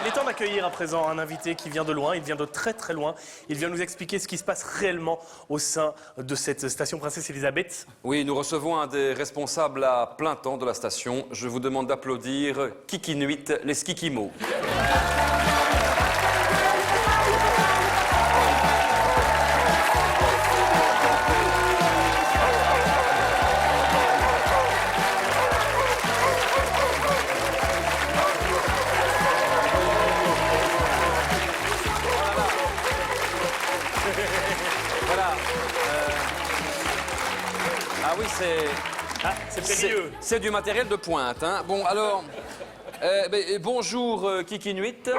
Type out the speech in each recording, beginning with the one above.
Il est temps d'accueillir à présent un invité qui vient de loin, il vient de très très loin. Il vient nous expliquer ce qui se passe réellement au sein de cette station Princesse Elisabeth. Oui, nous recevons un des responsables à plein temps de la station. Je vous demande d'applaudir Kikinuit, les Skikimos. Voilà. Ah oui, C'est périlleux. c'est du matériel de pointe. Hein. Bon, alors, bonjour Kikinuit.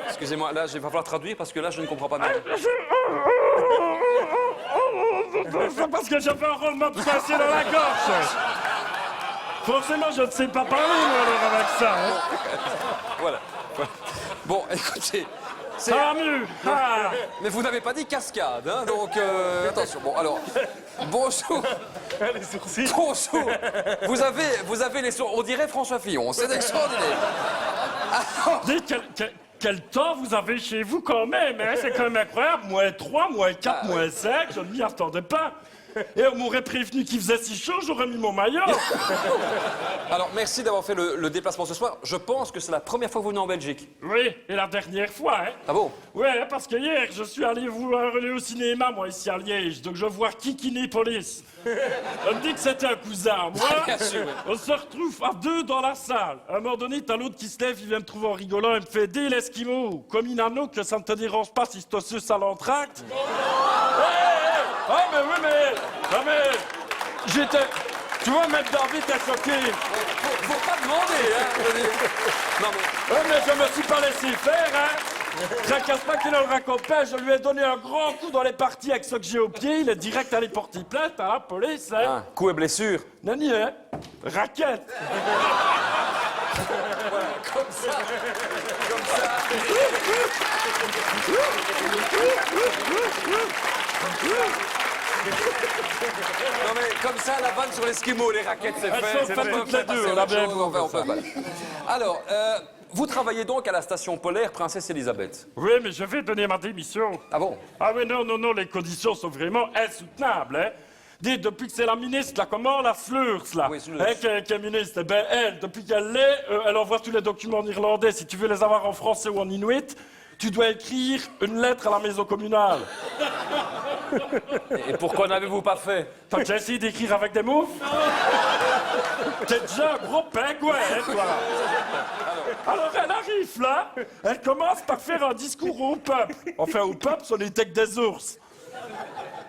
Excusez-moi, là, il va falloir traduire parce que là, je ne comprends pas bien. C'est parce que j'avais un roulement de passé dans la gorge. Forcément, je ne sais pas parler, moi, alors, avec ça. Hein. Voilà. Bon, écoutez, c'est... Ça va mieux. Ah. Mais vous n'avez pas dit cascade, hein, donc attention. Bon, alors, bonjour. Les sourcils. Bonjour. Vous avez les sourcils. On dirait François Fillon. C'est extraordinaire. Dites, quel temps vous avez chez vous quand même, hein? C'est quand même incroyable. -3, -4, -5, je ne m'y attendais pas. Et on m'aurait prévenu qu'il faisait si chaud, j'aurais mis mon maillot. Alors, merci d'avoir fait le déplacement ce soir. Je pense que c'est la première fois que vous venez en Belgique. Oui, et la dernière fois, hein. Ah bon? Ouais, parce que hier, je suis allé voir aller au cinéma, moi, ici à Liège. Donc, je vois Kikinipolis. On me dit que c'était un cousin à moi. Bien sûr, oui. On se retrouve à 2 dans la salle. À un moment donné, t'as l'autre qui se lève, il vient me trouver en rigolant, il me fait « Dis l'Esquimau, comme Inano, que ça ne te dérange pas si je te suce à l'entracte. » Ah, mais oui, mais j'étais... Tu vois, Maître David est choqué. Faut pas demander, hein. Je veux dire. Non, mais... Ouais, mais je me suis pas laissé faire, hein. Tracasse pas qu'il ne le raconte pas, je lui ai donné un grand coup dans les parties avec ce que j'ai au pied, il est direct allé porter plainte à la police, hein. Ah, coup et blessure. Nani, hein. Raquette. Comme ça. Non mais comme ça, la vanne sur l'Esquimau, les raquettes, c'est Elles fait. sont C'est faites fait, toutes les deux, c'est on a autre bien chose, compris on peut ça. pas. Alors, vous travaillez donc à la station polaire Princesse Elisabeth. Oui, mais je vais donner ma démission. Ah bon? Ah oui, non, les conditions sont vraiment insoutenables, hein. Dites, depuis que c'est la ministre, là, comment, la Fleurs, là, Oui, Fleurs. hein, qui est ministre, eh ben, elle, depuis qu'elle l'est, elle envoie tous les documents en irlandais. Si tu veux les avoir en français ou en inuit, tu dois écrire une lettre à la maison communale. Et pourquoi n'avez-vous pas fait? T'as déjà essayé d'écrire avec des mots? T'es déjà un gros pingouin, hein, toi. Alors, elle arrive là, elle commence par faire un discours au peuple. Enfin, au peuple, on était que des ours.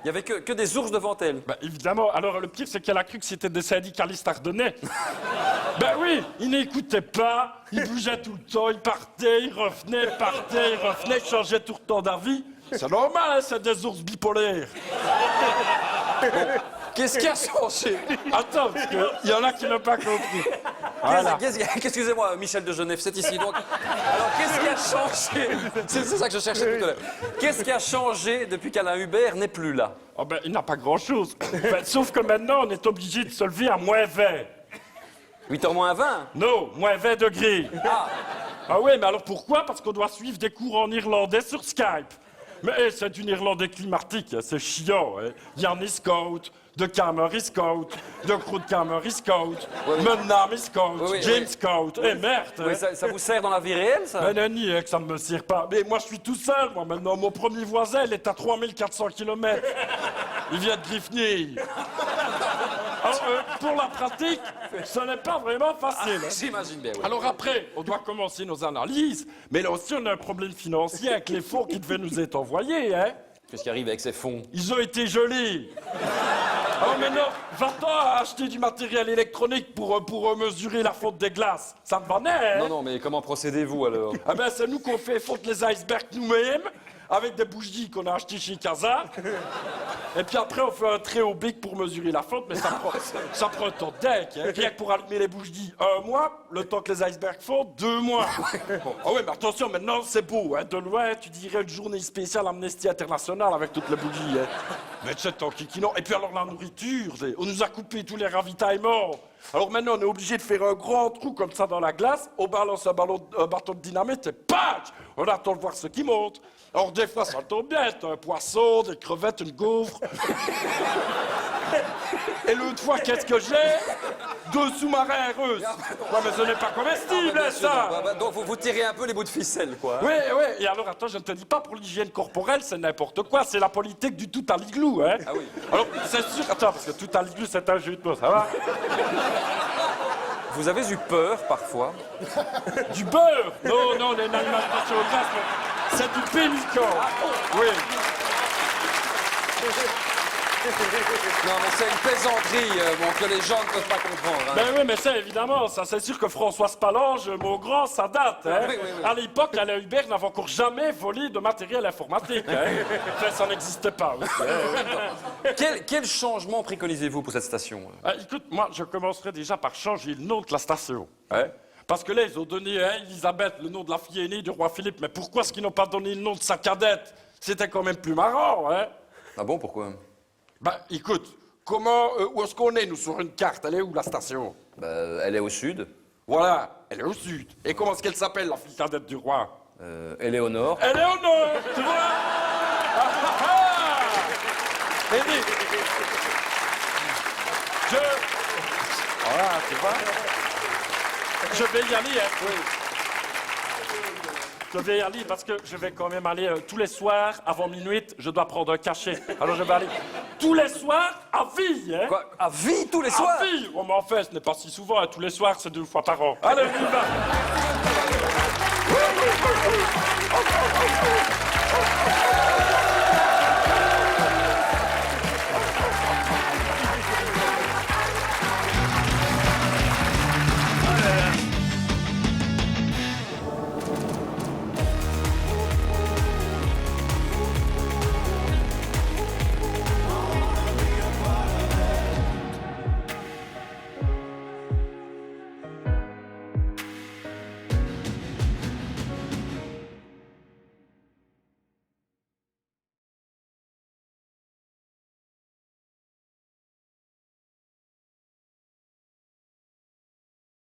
Il y avait que des ours devant elle. Ben, évidemment. Alors, le pire, c'est qu'elle a cru que c'était des syndicalistes ardennais. Ben oui, il n'écoutait pas, il bougeait tout le temps, il partait, il revenait, il changeait tout le temps d'avis. C'est normal, hein, c'est des ours bipolaires. Qu'est-ce qui a changé? Attends, parce qu'il y en a qui n'ont pas compris. Voilà. Excusez-moi, Michel de Genève, c'est ici. Donc, alors, qu'est-ce qui a changé? C'est ça que je cherchais tout à l'heure. Qu'est-ce qui a changé depuis qu'Alain Hubert n'est plus là? Oh ben, il n'a pas grand-chose. Ben, sauf que maintenant, on est obligé de se lever à -20. 8h moins 20? Non, -20 degrés. Ah oui, mais alors pourquoi? Parce qu'on doit suivre des cours en irlandais sur Skype. Mais c'est du irlandais climatique, hein, c'est chiant. Hein. Yann est scout, de Camer est scout, de Croûte Camer est scout, Menam est scout, Oui, James oui. scout. Eh merde! Oui, hein. ça vous sert dans la vie réelle, ça? Ben Nani, hein, que ça ne me sert pas. Mais moi, je suis tout seul, moi, maintenant. Mon premier voisin, il est à 3400 km. Il vient de Griffny. Alors, pour la pratique, ce n'est pas vraiment facile. hein. J'imagine bien, oui. Alors après, on doit commencer nos analyses, mais là aussi, on a un problème financier avec les fonds qui devaient nous être envoyés, hein. Qu'est-ce qui arrive avec ces fonds? Ils ont été gelés. Alors maintenant, va-t'en acheter du matériel électronique pour mesurer la fonte des glaces. Ça te va, hein? Non, mais comment procédez-vous, alors? Ah ben, c'est nous qu'on fait fondre les icebergs nous-mêmes, avec des bougies qu'on a achetées chez Casa. Et puis après, on fait un trait au bic pour mesurer la fonte, mais ça prend un temps de deck. Hein. Rien que pour allumer les bougies, 1 mois, le temps que les icebergs fondent, 2 mois. Bon. Ah ouais, mais attention, maintenant, c'est beau. Hein. De loin, tu dirais une journée spéciale Amnesty International avec toutes les bougies. Hein. Mais c'est tant kikinon. Et puis alors, la nourriture, on nous a coupé tous les ravitaillements. Alors maintenant, on est obligé de faire un grand trou comme ça dans la glace, on balance un bâton de dynamite et patch, on attend de voir ce qui monte. Alors des fois, ça tombe bien, t'as un poisson, des crevettes, une gaufre. Et l'autre fois, qu'est-ce que j'ai? 2 sous-marins russes. Ouais, mais ce n'est pas comestible, ça. Donc vous tirez un peu les bouts de ficelle, quoi. Oui, oui. Et alors, attends, je ne te dis pas pour l'hygiène corporelle, c'est n'importe quoi. C'est la politique du tout à l'igloo, hein. Ah oui. Alors, c'est sûr. Attends, parce que tout à l'igloo, c'est un jeu de mots, ça va? Vous avez eu peur, parfois? Du beurre? Non, non, les alimentation grasse, mais c'est du pélican. Oui. Non, mais c'est une plaisanterie que les gens ne peuvent pas comprendre. Hein. Ben oui, mais ça, évidemment, ça, c'est sûr que Françoise Palange, mot grand, ça date. Hein? Oui, oui, oui. À l'époque, Alain Hubert n'avait encore jamais volé de matériel informatique. Hein? Enfin, ça n'existait pas aussi. Hein? Quel changement préconisez-vous pour cette station? Écoute, moi, je commencerai déjà par changer le nom de la station. Hein? Parce que là, ils ont donné à Elisabeth le nom de la fille aînée du roi Philippe. Mais pourquoi est-ce qu'ils n'ont pas donné le nom de sa cadette? C'était quand même plus marrant, hein? Ah bon, pourquoi? Ben, écoute, où est-ce qu'on est, nous, sur une carte? Elle est où, la station? Elle est au sud. Voilà, elle est au sud. Et comment est-ce qu'elle s'appelle, la fille cadette du roi? Éléonore. Elle est au nord, tu vois? Et dis, voilà, tu vois? Je vais y aller, hein? Oui. Je vais y aller parce que je vais quand même aller tous les soirs, avant minuit, je dois prendre un cachet. Alors je vais aller tous les soirs à vie, hein? Quoi? À vie tous les soirs? À vie! Oh, mais en fait, ce n'est pas si souvent, hein. Tous les soirs, c'est 2 fois par an. Allez, on y va!